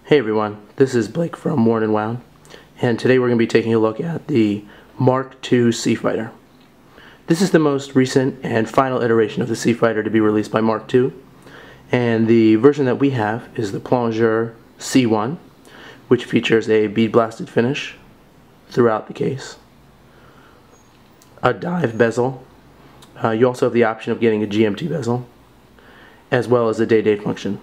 Hey everyone, this is Blake from Worn and Wound, and today we're going to be taking a look at the Mark II Seafighter. This is the most recent and final iteration of the Seafighter to be released by Mark II, and the version that we have is the Plongeur C1, which features a bead blasted finish throughout the case, a dive bezel. You also have the option of getting a GMT bezel, as well as a day-date function.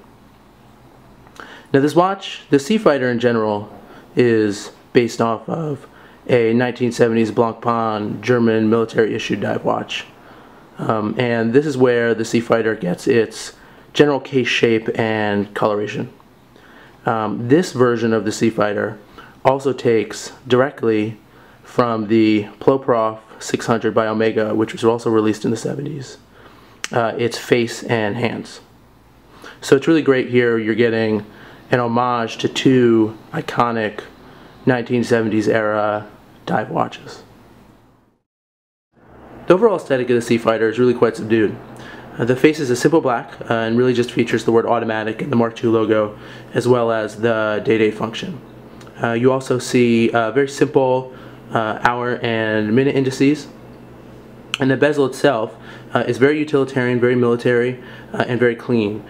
Now this watch, the Seafighter in general, is based off of a 1970s Blancpain German military-issued dive watch. And this is where the Seafighter gets its general case shape and coloration. This version of the Seafighter also takes directly from the Ploprof 600 by Omega, which was also released in the 70s, its face and hands. So it's really great here. You're getting an homage to two iconic 1970s era dive watches. The overall aesthetic of the Seafighter is really quite subdued. The face is a simple black and really just features the word automatic and the Mark II logo, as well as the day-date function. You also see very simple hour and minute indices, and the bezel itself is very utilitarian, very military, and very clean.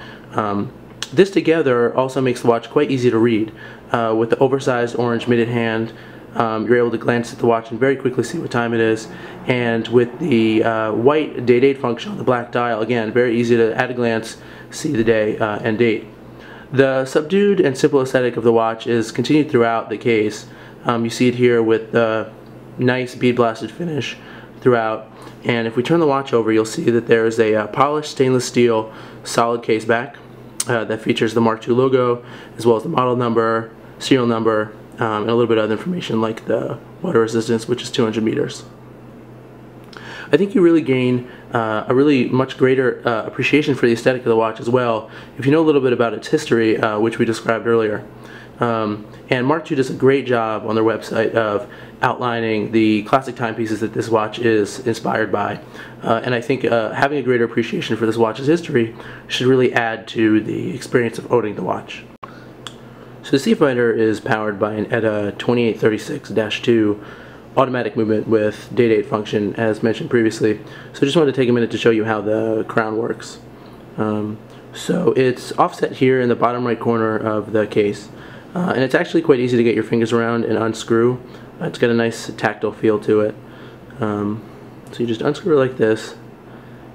This together also makes the watch quite easy to read. With the oversized orange mitted hand, you're able to glance at the watch and very quickly see what time it is. And with the white day-date function on the black dial, again, very easy to at a glance see the day and date. The subdued and simple aesthetic of the watch is continued throughout the case. You see it here with the nice bead blasted finish throughout. And if we turn the watch over, you'll see that there is a polished stainless steel solid case back that features the Mark II logo, as well as the model number, serial number, and a little bit of other information like the water resistance, which is 200 meters. I think you really gain a really much greater appreciation for the aesthetic of the watch as well if you know a little bit about its history, which we described earlier. And Mark II does a great job on their website of outlining the classic timepieces that this watch is inspired by. And I think having a greater appreciation for this watch's history should really add to the experience of owning the watch. So the Seafighter is powered by an ETA 2836-2 automatic movement with day-date function, as mentioned previously. So I just wanted to take a minute to show you how the crown works. So it's offset here in the bottom right corner of the case. And it's actually quite easy to get your fingers around and unscrew. It's got a nice tactile feel to it. So you just unscrew it like this,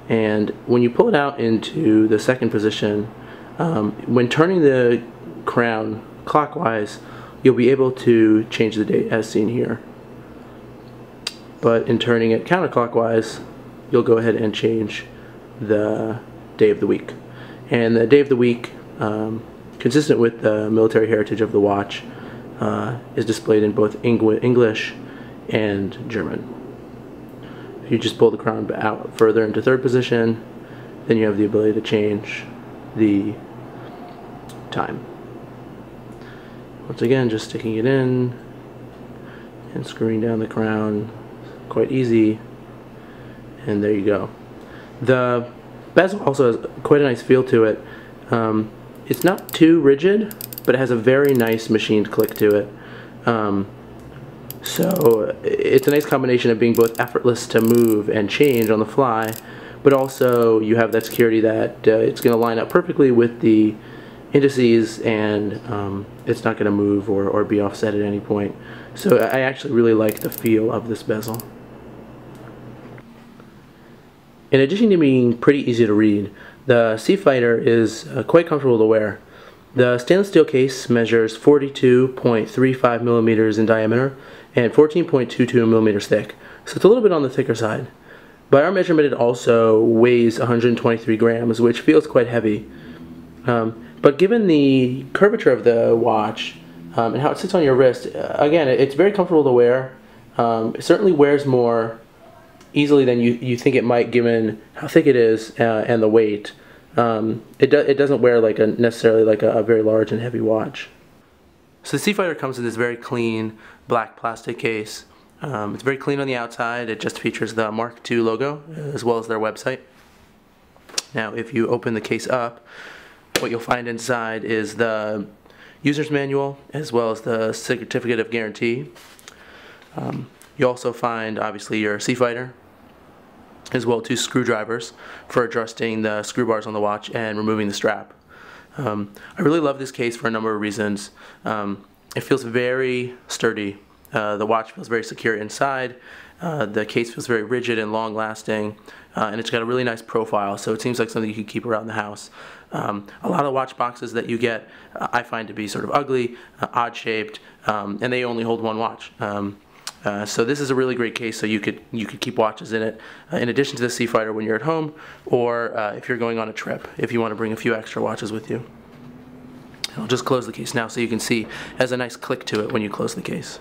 and when you pull it out into the second position, when turning the crown clockwise, you'll be able to change the date as seen here. But in turning it counterclockwise, you'll go ahead and change the day of the week. And the day of the week, consistent with the military heritage of the watch, is displayed in both English and German. If you just pull the crown out further into third position, then you have the ability to change the time. Once again, just sticking it in and screwing down the crown, quite easy, and there you go. The bezel also has quite a nice feel to it. It's not too rigid, but it has a very nice machined click to it. So it's a nice combination of being both effortless to move and change on the fly, but also you have that security that it's going to line up perfectly with the indices, and it's not going to move or be offset at any point. So I actually really like the feel of this bezel. In addition to being pretty easy to read, the Seafighter is quite comfortable to wear. The stainless steel case measures 42.35 millimeters in diameter and 14.22 millimeters thick, so it's a little bit on the thicker side. By our measurement, it also weighs 123 grams, which feels quite heavy. But given the curvature of the watch and how it sits on your wrist, again, it's very comfortable to wear. It certainly wears more easily than you think it might, given how thick it is and the weight. It doesn't wear like necessarily like a very large and heavy watch. So the Seafighter comes in this very clean black plastic case. It's very clean on the outside. It just features the Mark II logo as well as their website. Now if you open the case up, what you'll find inside is the user's manual as well as the certificate of guarantee. You also find obviously your C-fighter, as well as 2 screwdrivers for adjusting the screw bars on the watch and removing the strap. I really love this case for a number of reasons. It feels very sturdy. The watch feels very secure inside. The case feels very rigid and long-lasting, and it's got a really nice profile, so it seems like something you could keep around the house. A lot of watch boxes that you get I find to be sort of ugly, odd-shaped, and they only hold one watch. So this is a really great case, so you could keep watches in it, in addition to the C-fighter when you're at home, or if you're going on a trip, if you want to bring a few extra watches with you. I'll just close the case now so you can see it has a nice click to it when you close the case.